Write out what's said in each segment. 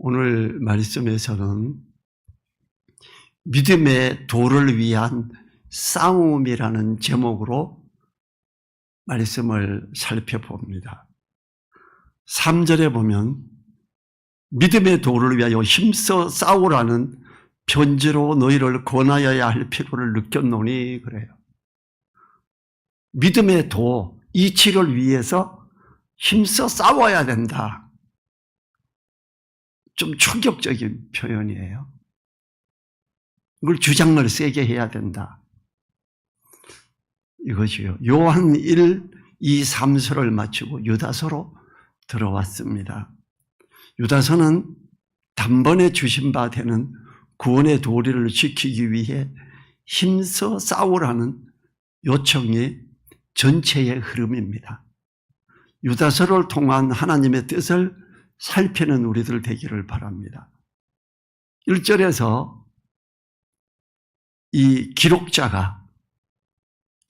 오늘 말씀에서는 믿음의 도를 위한 싸움이라는 제목으로 말씀을 살펴봅니다. 3절에 보면 믿음의 도를 위하여 힘써 싸우라는 편지로 너희를 권하여야 할 필요를 느꼈노니 그래요. 믿음의 도, 이치를 위해서 힘써 싸워야 된다. 좀 충격적인 표현이에요. 이걸 주장을 세게 해야 된다. 이것이요. 요한 1, 2, 3서를 마치고 유다서로 들어왔습니다. 유다서는 단번에 주신 바 되는 구원의 도리를 지키기 위해 힘써 싸우라는 요청이 전체의 흐름입니다. 유다서를 통한 하나님의 뜻을 살피는 우리들 되기를 바랍니다. 1절에서 이 기록자가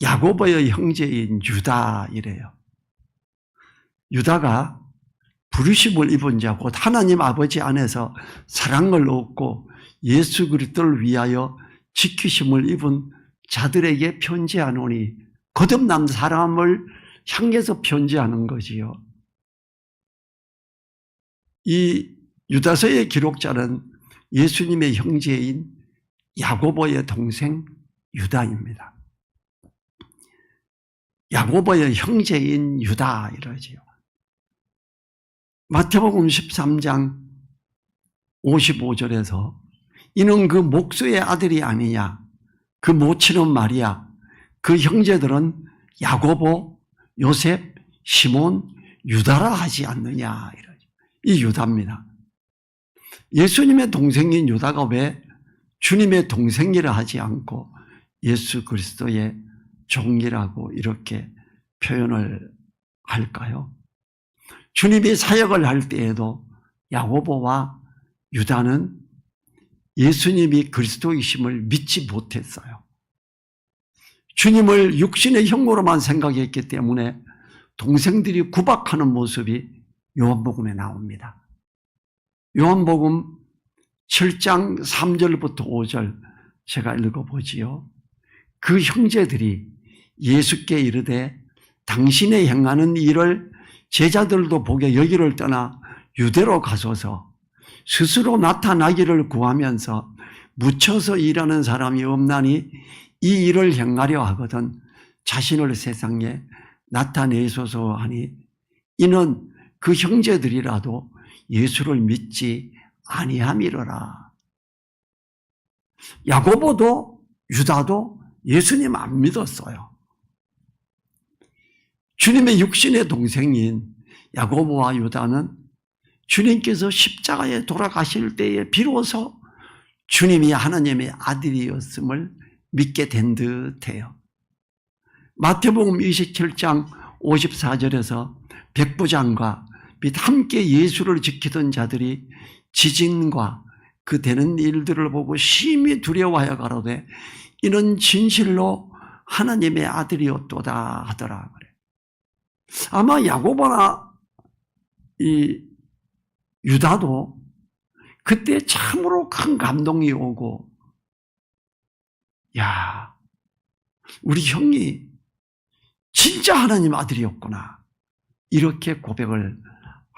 야고보의 형제인 유다 이래요. 유다가 부르심을 입은 자, 곧 하나님 아버지 안에서 사랑을 얻고 예수 그리스도를 위하여 지키심을 입은 자들에게 편지하노니, 거듭난 사람을 향해서 편지하는 거지요. 이 유다서의 기록자는 예수님의 형제인 야고보의 동생 유다입니다. 야고보의 형제인 유다 이러지요. 마태복음 13장 55절에서 이는 그 목수의 아들이 아니냐, 그 모친은 마리아, 그 형제들은 야고보, 요셉, 시몬, 유다라 하지 않느냐 이러죠. 이 유다입니다. 예수님의 동생인 유다가 왜 주님의 동생이라 하지 않고 예수 그리스도의 종이라고 이렇게 표현을 할까요? 주님이 사역을 할 때에도 야고보와 유다는 예수님이 그리스도이심을 믿지 못했어요. 주님을 육신의 형으로만 생각했기 때문에 동생들이 구박하는 모습이 요한복음에 나옵니다. 요한복음 7장 3절부터 5절 제가 읽어보지요. 그 형제들이 예수께 이르되 당신의 행하는 일을 제자들도 보게 여기를 떠나 유대로 가소서. 스스로 나타나기를 구하면서 묻혀서 일하는 사람이 없나니 이 일을 행하려 하거든 자신을 세상에 나타내소서 하니, 이는 그 형제들이라도 예수를 믿지 아니함이로라. 야고보도 유다도 예수님 안 믿었어요. 주님의 육신의 동생인 야고보와 유다는 주님께서 십자가에 돌아가실 때에 비로소 주님이 하나님의 아들이었음을 믿게 된 듯해요. 마태복음 27장 54절에서 백부장과 및 함께 예수를 지키던 자들이 지진과 그 되는 일들을 보고 심히 두려워하여 가로되 이는 진실로 하나님의 아들이었도다 하더라 그래. 아마 야고보나 이 유다도 그때 참으로 큰 감동이 오고, 야, 우리 형이 진짜 하나님 아들이었구나, 이렇게 고백을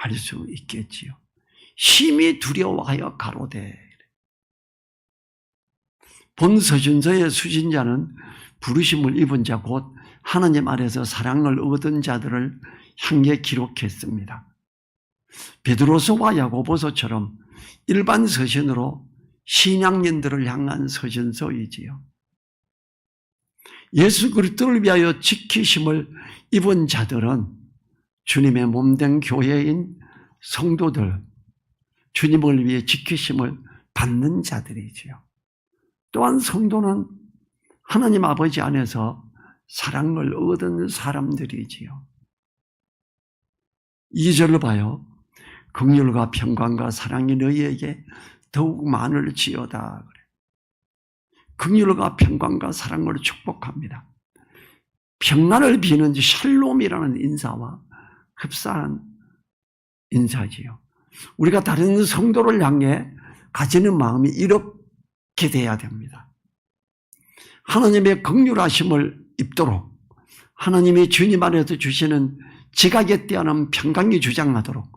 할 수 있겠지요. 심히 두려워하여 가로되. 본 서신서의 수신자는 부르심을 입은 자, 곧 하나님 안에서 사랑을 얻은 자들을 향해 기록했습니다. 베드로서와 야고보서처럼 일반 서신으로 신앙인들을 향한 서신서이지요. 예수 그리스도를 위하여 지키심을 입은 자들은 주님의 몸된 교회인 성도들, 주님을 위해 지키심을 받는 자들이지요. 또한 성도는 하나님 아버지 안에서 사랑을 얻은 사람들이지요. 2절을 봐요. 긍휼과 평강과 사랑이 너희에게 더욱 많을지어다. 긍휼과 평강과 사랑을 축복합니다. 평안을 비는 샬롬이라는 인사와 흡사한 인사지요. 우리가 다른 성도를 향해 가지는 마음이 이렇게 돼야 됩니다. 하나님의 긍휼하심을 입도록, 하나님이 주님 안에서 주시는 지각에 뛰어난 평강이 주장하도록,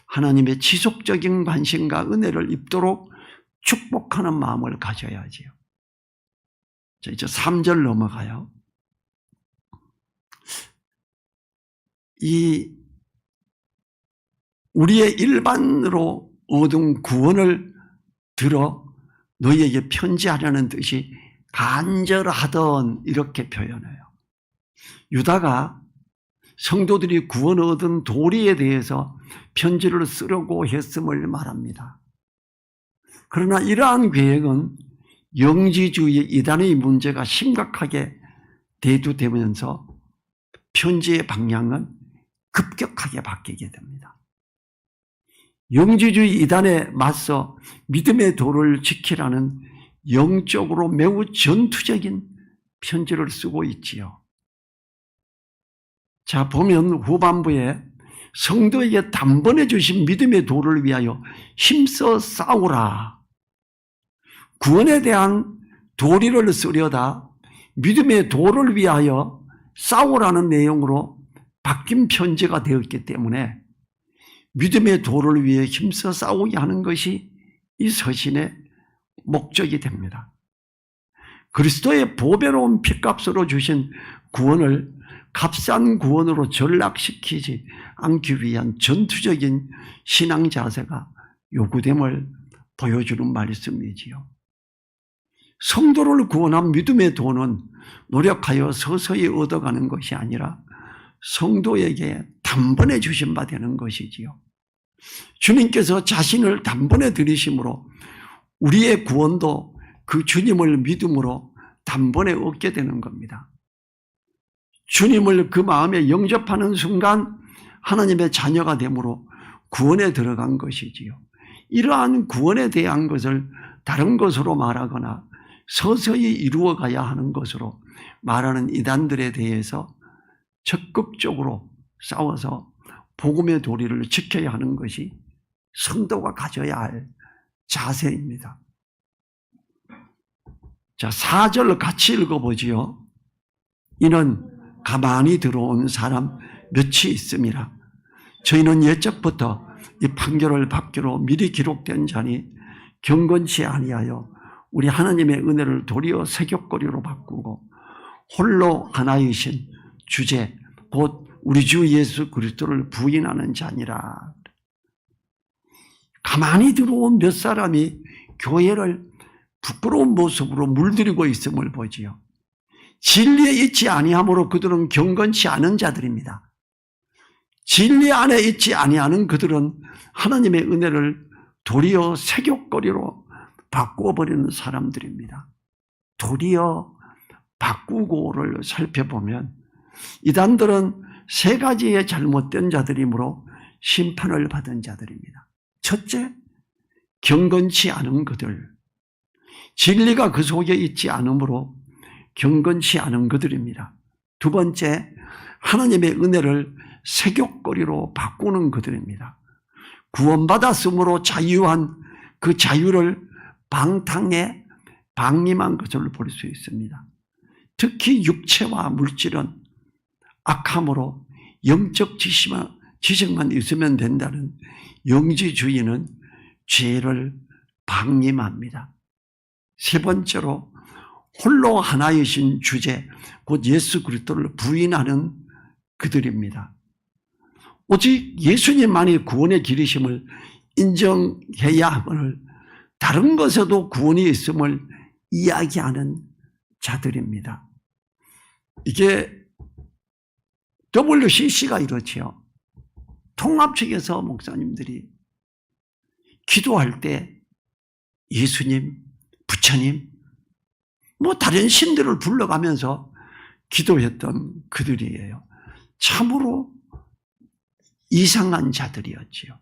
하나님의 지속적인 관심과 은혜를 입도록 축복하는 마음을 가져야지요. 자, 이제 3절 넘어가요. 우리의 일반으로 얻은 구원을 들어 너희에게 편지하려는 뜻이 간절하던, 이렇게 표현해요. 유다가 성도들이 구원 얻은 도리에 대해서 편지를 쓰려고 했음을 말합니다. 그러나 이러한 계획은 영지주의 이단의 문제가 심각하게 대두되면서 편지의 방향은 급격하게 바뀌게 됩니다. 영지주의 이단에 맞서 믿음의 도를 지키라는 영적으로 매우 전투적인 편지를 쓰고 있지요. 자, 보면 후반부에 성도에게 단번에 주신 믿음의 도를 위하여 힘써 싸우라. 구원에 대한 도리를 쓰려다 믿음의 도를 위하여 싸우라는 내용으로 바뀐 편지가 되었기 때문에 믿음의 도를 위해 힘써 싸우게 하는 것이 이 서신의 목적이 됩니다. 그리스도의 보배로운 피값으로 주신 구원을 값싼 구원으로 전락시키지 않기 위한 전투적인 신앙 자세가 요구됨을 보여주는 말씀이지요. 성도를 구원한 믿음의 도는 노력하여 서서히 얻어가는 것이 아니라 성도에게 단번에 주신 바 되는 것이지요. 주님께서 자신을 단번에 들이심으로 우리의 구원도 그 주님을 믿음으로 단번에 얻게 되는 겁니다. 주님을 그 마음에 영접하는 순간 하나님의 자녀가 되므로 구원에 들어간 것이지요. 이러한 구원에 대한 것을 다른 것으로 말하거나 서서히 이루어가야 하는 것으로 말하는 이단들에 대해서 적극적으로 싸워서 복음의 도리를 지켜야 하는 것이 성도가 가져야 할 자세입니다. 자, 4절 같이 읽어보지요. 이는 가만히 들어온 사람 몇이 있음이라. 저희는 옛적부터 이 판결을 받기로 미리 기록된 자니 경건치 아니하여 우리 하나님의 은혜를 도리어 세격거리로 바꾸고 홀로 하나이신 주제 곧 우리 주 예수 그리스도를 부인하는 자니라. 가만히 들어온 몇 사람이 교회를 부끄러운 모습으로 물들이고 있음을 보지요. 진리에 있지 아니함으로 그들은 경건치 않은 자들입니다. 진리 안에 있지 아니하는 그들은 하나님의 은혜를 도리어 세격거리로 바꾸어버리는 사람들입니다. 도리어 바꾸고를 살펴보면 이단들은 세 가지의 잘못된 자들이므로 심판을 받은 자들입니다. 첫째, 경건치 않은 그들. 진리가 그 속에 있지 않으므로 경건치 않은 그들입니다. 두 번째, 하나님의 은혜를 세욕거리로 바꾸는 그들입니다. 구원받았으므로 자유한 그 자유를 방탕에 방임한 것을 볼 수 있습니다. 특히 육체와 물질은 악함으로 영적 지식만 있으면 된다는 영지주의는 죄를 방임합니다. 세 번째로 홀로 하나이신 주제 곧 예수 그리스도를 부인하는 그들입니다. 오직 예수님만이 구원의 길이심을 인정해야 함을 다른 것에도 구원이 있음을 이야기하는 자들입니다. 이게 WCC가 이렇지요. 통합 측에서 목사님들이 기도할 때 예수님, 부처님, 다른 신들을 불러가면서 기도했던 그들이에요. 참으로 이상한 자들이었지요.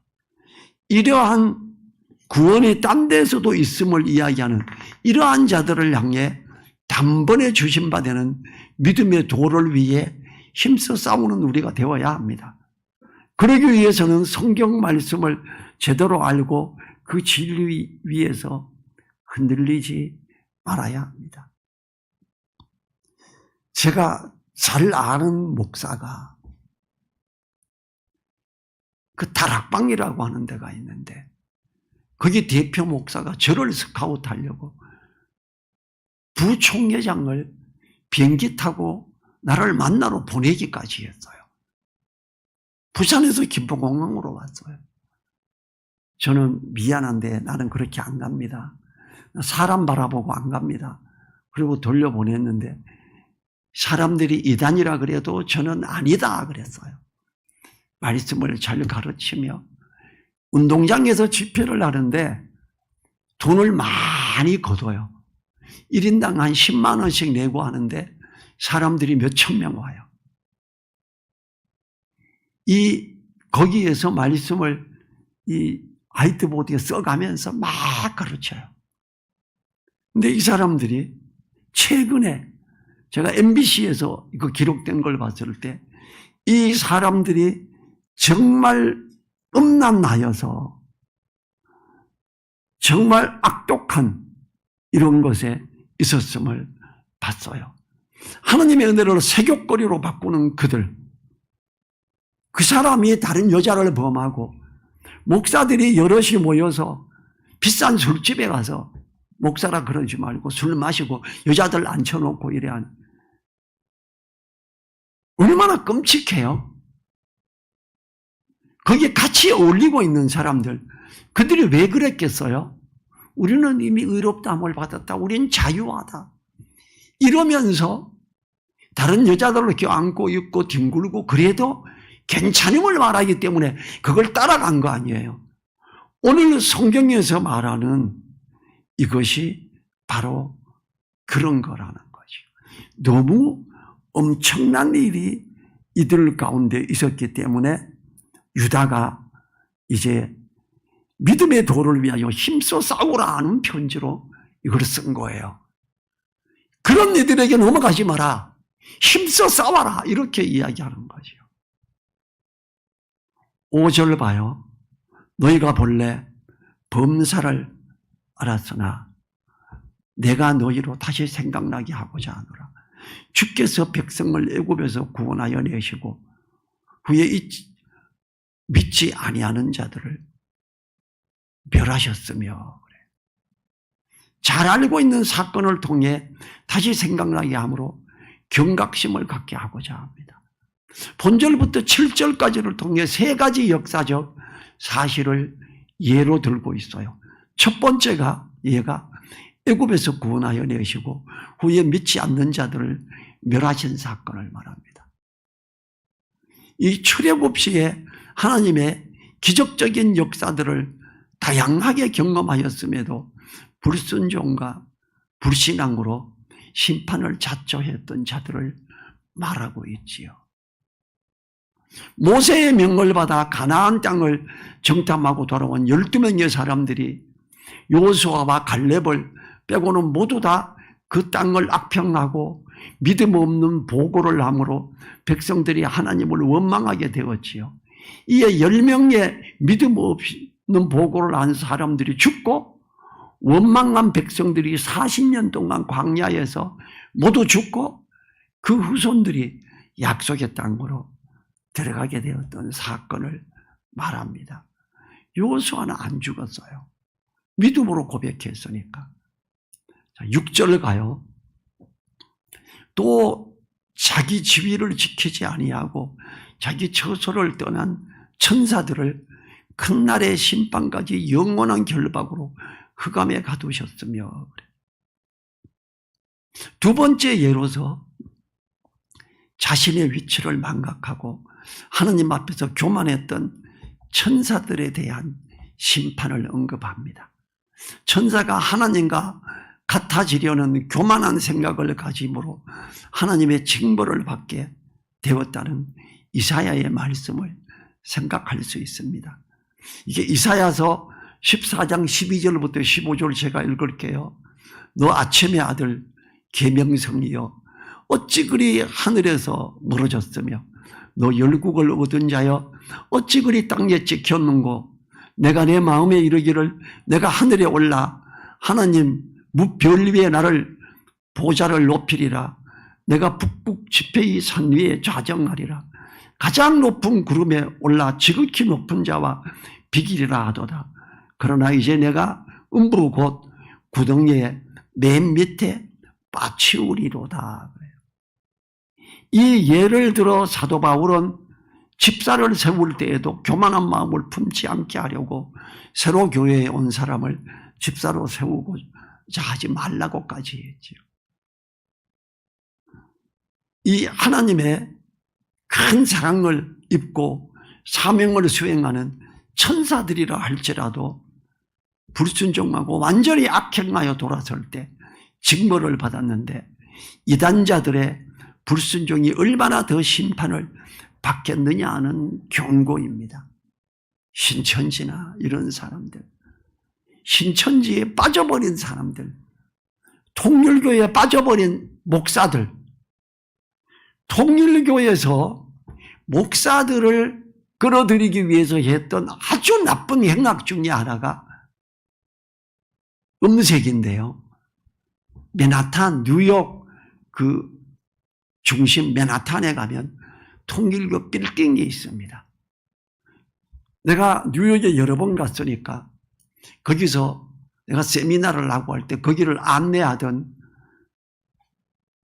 이러한 구원이 딴 데서도 있음을 이야기하는 이러한 자들을 향해 단번에 주신 바 되는 믿음의 도를 위해 힘써 싸우는 우리가 되어야 합니다. 그러기 위해서는 성경 말씀을 제대로 알고 그 진리 위에서 흔들리지 말아야 합니다. 제가 잘 아는 목사가 그 다락방이라고 하는 데가 있는데 거기 대표 목사가 저를 스카우트하려고 부총회장을 비행기 타고 나를 만나러 보내기까지 했어요. 부산에서 김포공항으로 왔어요. 저는 미안한데 나는 그렇게 안 갑니다. 사람 바라보고 안 갑니다. 그리고 돌려보냈는데 사람들이 이단이라 그래도 저는 아니다 그랬어요. 말씀을 잘 가르치며 운동장에서 집회를 하는데 돈을 많이 거둬요. 1인당 한 10만 원씩 내고 하는데 사람들이 몇천 명 와요. 거기에서 말씀을 이 화이트보드에 써가면서 막 가르쳐요. 근데 이 사람들이 최근에 제가 MBC에서 이거 기록된 걸 봤을 때 이 사람들이 정말 음란하여서 정말 악독한 이런 것에 있었음을 봤어요. 하나님의 은혜를 세욕거리로 바꾸는 그들, 그 사람이 다른 여자를 범하고 목사들이 여럿이 모여서 비싼 술집에 가서 목사라 그러지 말고 술 마시고 여자들 앉혀놓고 이래 하는, 얼마나 끔찍해요. 거기에 같이 어울리고 있는 사람들, 그들이 왜 그랬겠어요? 우리는 이미 의롭다함을 받았다. 우린 자유하다. 이러면서 다른 여자들을 껴안고 있고 뒹굴고 그래도 괜찮음을 말하기 때문에 그걸 따라간 거 아니에요. 오늘 성경에서 말하는 이것이 바로 그런 거라는 거죠. 너무 엄청난 일이 이들 가운데 있었기 때문에 유다가 이제 믿음의 도를 위하여 힘써 싸우라 하는 편지로 이걸 쓴 거예요. 그런 이들에게 넘어가지 마라. 힘써 싸워라. 이렇게 이야기하는 거죠. 5절 봐요. 너희가 본래 범사를 알았으나 내가 너희로 다시 생각나게 하고자 하노라. 주께서 백성을 애굽에서 구원하여 내시고 후에 믿지 아니하는 자들을 멸하셨으며, 잘 알고 있는 사건을 통해 다시 생각나게 함으로 경각심을 갖게 하고자 합니다. 본절부터 7절까지를 통해 세 가지 역사적 사실을 예로 들고 있어요. 첫 번째가 얘가 애굽에서 구원하여 내시고 후에 믿지 않는 자들을 멸하신 사건을 말합니다. 이 출애굽시에 하나님의 기적적인 역사들을 다양하게 경험하였음에도 불순종과 불신앙으로 심판을 자초했던 자들을 말하고 있지요. 모세의 명을 받아 가나안 땅을 정탐하고 돌아온 12명의 사람들이 여호수아와 갈렙을 빼고는 모두 다 그 땅을 악평하고 믿음 없는 보고를 함으로 백성들이 하나님을 원망하게 되었지요. 이에 10명의 믿음 없는 보고를 한 사람들이 죽고 원망한 백성들이 40년 동안 광야에서 모두 죽고 그 후손들이 약속의 땅으로 들어가게 되었던 사건을 말합니다. 여호수아는 안 죽었어요. 믿음으로 고백했으니까. 자, 6절 가요. 또 자기 지위를 지키지 아니하고 자기 처소를 떠난 천사들을 큰 날의 심판까지 영원한 결박으로 흑암에 가두셨으며. 두 번째 예로서 자신의 위치를 망각하고 하나님 앞에서 교만했던 천사들에 대한 심판을 언급합니다. 천사가 하나님과 같아지려는 교만한 생각을 가짐으로 하나님의 징벌을 받게 되었다는 이사야의 말씀을 생각할 수 있습니다. 이게 이사야서 14장 12절부터 15절 제가 읽을게요. 너 아침의 아들 계명성이여 어찌 그리 하늘에서 멀어졌으며 너 열국을 얻은 자여 어찌 그리 땅에 찍혔는고 내가 내 마음에 이르기를 내가 하늘에 올라 하나님 무별 위에 나를 보좌를 높이리라. 내가 북극 지폐의 산 위에 좌정하리라. 가장 높은 구름에 올라 지극히 높은 자와 비기리라 하도다. 그러나 이제 내가 음부 곧 구덩이의 맨 밑에 빠치우리로다. 이 예를 들어 사도 바울은 집사를 세울 때에도 교만한 마음을 품지 않게 하려고 새로 교회에 온 사람을 집사로 세우고자 하지 말라고까지 했지요. 이 하나님의 큰 사랑을 입고 사명을 수행하는 천사들이라 할지라도 불순종하고 완전히 악행하여 돌아설 때 징벌을 받았는데 이단자들의 불순종이 얼마나 더 심판을 받겠느냐 하는 경고입니다. 신천지나 이런 사람들, 신천지에 빠져버린 사람들, 통일교에 빠져버린 목사들, 통일교에서 목사들을 끌어들이기 위해서 했던 아주 나쁜 행악 중에 하나가 음색인데요. 맨하탄, 뉴욕 그 중심 맨하탄에 가면 통일교 빌딩이 있습니다. 내가 뉴욕에 여러 번 갔으니까 거기서 내가 세미나를 하고 할 때 거기를 안내하던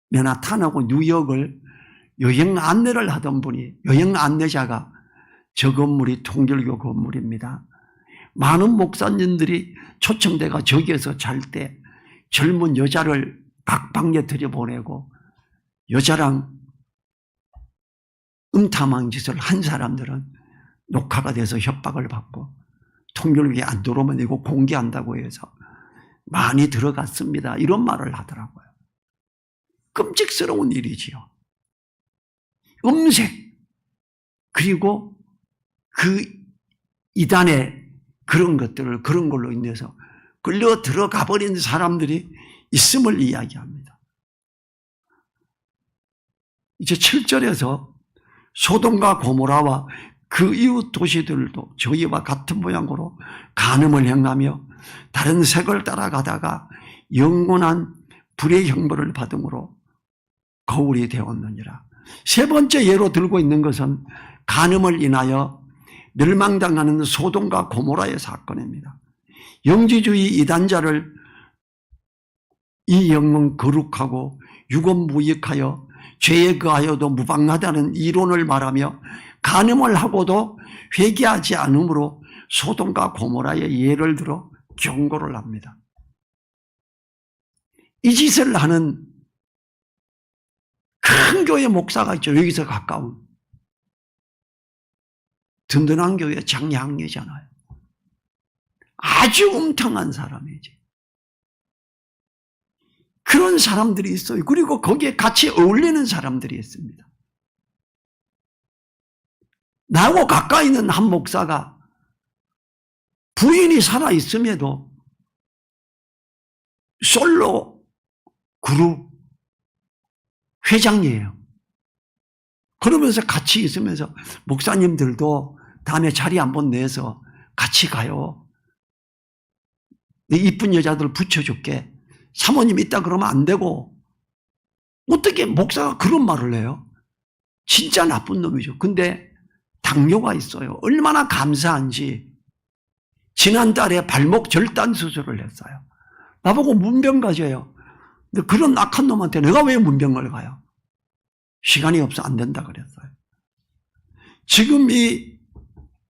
맨하탄하고 뉴욕을 여행 안내를 하던 분이, 여행 안내자가 저 건물이 통일교 건물입니다. 많은 목사님들이 초청돼가 저기에서 잘 때 젊은 여자를 각 방에 들여보내고 여자랑 음탕한 짓을 한 사람들은 녹화가 돼서 협박을 받고 통일교에 안 들어오면 이거 공개한다고 해서 많이 들어갔습니다. 이런 말을 하더라고요. 끔찍스러운 일이지요. 음색, 그리고 그 이단의 그런 것들을, 그런 걸로 인해서 끌려 들어가 버린 사람들이 있음을 이야기합니다. 이제 7절에서 소돔과 고모라와 그 이웃 도시들도 저희와 같은 모양으로 간음을 행하며 다른 색을 따라가다가 영원한 불의 형벌을 받음으로 거울이 되었느니라. 세 번째 예로 들고 있는 것은 간음을 인하여 멸망당하는 소돔과 고모라의 사건입니다. 영지주의 이단자를 이 영은 거룩하고 유곤무익하여 죄에 거하여도 무방하다는 이론을 말하며 간음을 하고도 회개하지 않으므로 소돔과 고모라의 예를 들어 경고를 합니다. 이 짓을 하는 큰 교회 목사가 있죠. 여기서 가까운 든든한 교회 장양리잖아요. 아주 음탕한 사람이지. 그런 사람들이 있어요. 그리고 거기에 같이 어울리는 사람들이 있습니다. 나하고 가까이 있는 한 목사가 부인이 살아있음에도 솔로 그룹 회장이에요. 그러면서 같이 있으면서 목사님들도 다음에 자리 한번 내서 같이 가요. 내 이쁜 여자들 붙여줄게. 사모님 있다 그러면 안 되고. 어떻게 목사가 그런 말을 해요? 진짜 나쁜 놈이죠. 근데 당뇨가 있어요. 얼마나 감사한지 지난달에 발목 절단 수술을 했어요. 나보고 문병 가져요. 근데 그런 악한 놈한테 내가 왜 문병을 가요? 시간이 없어 안 된다 그랬어요. 지금 이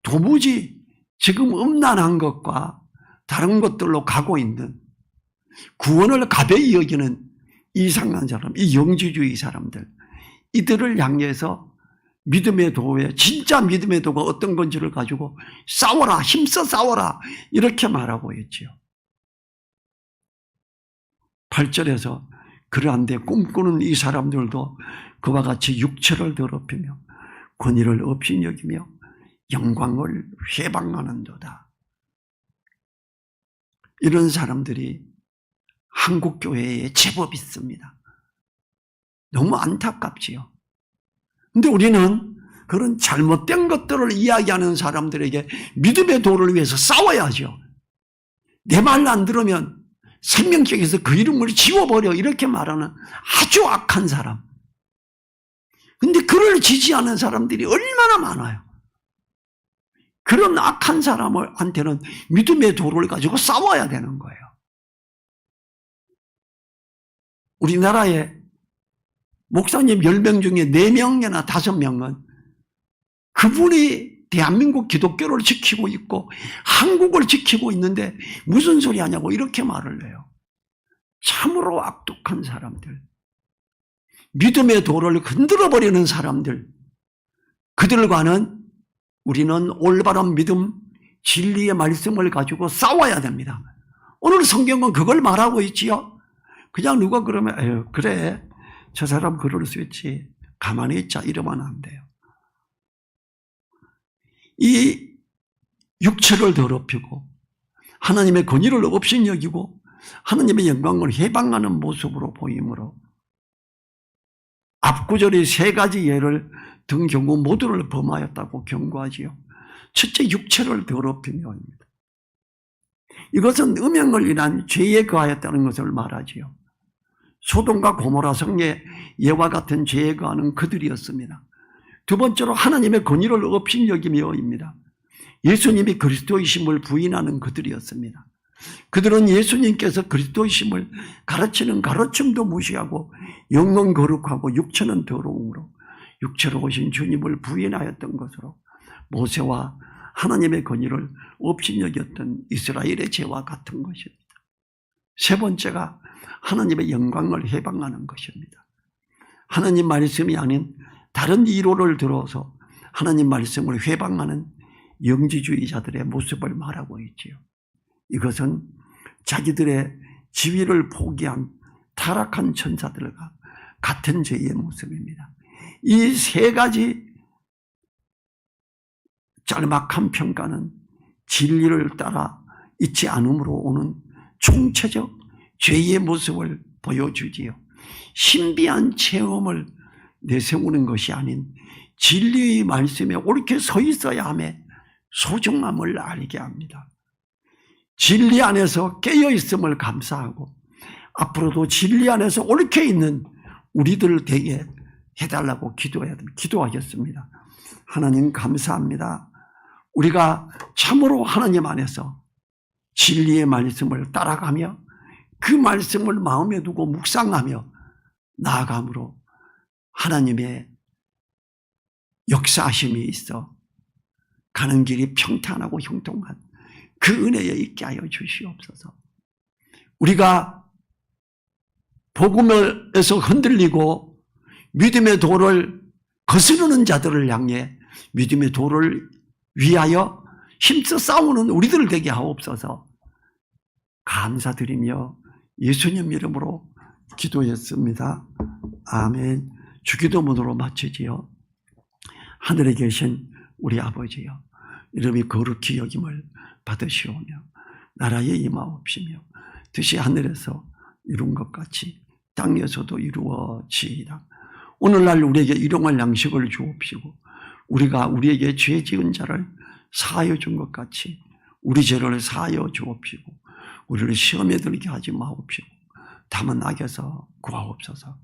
도무지 지금 음란한 것과 다른 것들로 가고 있는 구원을 가벼이 여기는 이상한 사람, 이 영지주의 사람들, 이들을 향해서 믿음의 도에, 진짜 믿음의 도가 어떤 건지를 가지고 싸워라, 힘써 싸워라, 이렇게 말하고 있지요. 8절에서 그러한데 꿈꾸는 이 사람들도 그와 같이 육체를 더럽히며 권위를 없이 여기며 영광을 회방하는도다. 이런 사람들이 한국 교회에 제법 있습니다. 너무 안타깝지요. 근데 우리는 그런 잘못된 것들을 이야기하는 사람들에게 믿음의 도를 위해서 싸워야죠. 내 말 안 들으면 생명책에서 그 이름을 지워버려, 이렇게 말하는 아주 악한 사람. 근데 그를 지지하는 사람들이 얼마나 많아요. 그런 악한 사람한테는 믿음의 도를 가지고 싸워야 되는 거예요. 우리나라에 목사님 10명 중에 4명이나 5명은 그분이 대한민국 기독교를 지키고 있고 한국을 지키고 있는데 무슨 소리 하냐고 이렇게 말을 해요. 참으로 악독한 사람들, 믿음의 도를 흔들어버리는 사람들, 그들과는 우리는 올바른 믿음, 진리의 말씀을 가지고 싸워야 됩니다. 오늘 성경은 그걸 말하고 있지요. 그냥 누가 그러면 에휴, 그래, 저 사람 그럴 수 있지, 가만히 있자, 이러면 안 돼요. 이 육체를 더럽히고 하나님의 권위를 업신여기고 하나님의 영광을 해방하는 모습으로 보이므로 앞구절이 3가지 예를 든 경우 모두를 범하였다고 경고하지요. 첫째, 육체를 더럽히며입니다. 이것은 음행을 인한 죄에 거하였다는 것을 말하지요. 소돔과 고모라 성에 예와 같은 죄에 거하는 그들이었습니다. 두 번째로 하나님의 권위를 업신여기며입니다. 예수님이 그리스도이심을 부인하는 그들이었습니다. 그들은 예수님께서 그리스도이심을 가르치는 가르침도 무시하고 영은 거룩하고 육체는 더러움으로 육체로 오신 주님을 부인하였던 것으로 모세와 하나님의 권위를 업신여겼던 이스라엘의 죄와 같은 것입니다. 세 번째가 하나님의 영광을 해방하는 것입니다. 하나님 말씀이 아닌 다른 이론을 들어서 하나님 말씀을 회방하는 영지주의자들의 모습을 말하고 있지요. 이것은 자기들의 지위를 포기한 타락한 천사들과 같은 죄의 모습입니다. 이 3가지 짤막한 평가는 진리를 따라 있지 않음으로 오는 총체적 죄의 모습을 보여주지요. 신비한 체험을 내세우는 것이 아닌 진리의 말씀에 옳게 서 있어야 함에 소중함을 알게 합니다. 진리 안에서 깨어있음을 감사하고 앞으로도 진리 안에서 옳게 있는 우리들 되게 해달라고 기도하겠습니다. 하나님 감사합니다. 우리가 참으로 하나님 안에서 진리의 말씀을 따라가며 그 말씀을 마음에 두고 묵상하며 나아감으로 하나님의 역사하심이 있어 가는 길이 평탄하고 형통한 그 은혜에 있게 하여 주시옵소서. 우리가 복음에서 흔들리고 믿음의 도를 거스르는 자들을 향해 믿음의 도를 위하여 힘써 싸우는 우리들 되게 하옵소서. 감사드리며 예수님 이름으로 기도했습니다. 아멘. 주기도문으로 마치지요. 하늘에 계신 우리 아버지여, 이름이 거룩히 여김을 받으시오며 나라에 임하옵시며 뜻이 하늘에서 이룬 것 같이 땅에서도 이루어지이다. 오늘날 우리에게 일용할 양식을 주옵시고 우리가 우리에게 죄 지은 자를 사하여 준 것 같이 우리 죄를 사하여 주옵시고 우리를 시험에 들게 하지 마옵시고 다만 악에서 구하옵소서.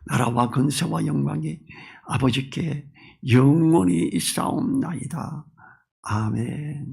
나라와 권세와 영광이 아버지께 영원히 있사옵나이다. 아멘.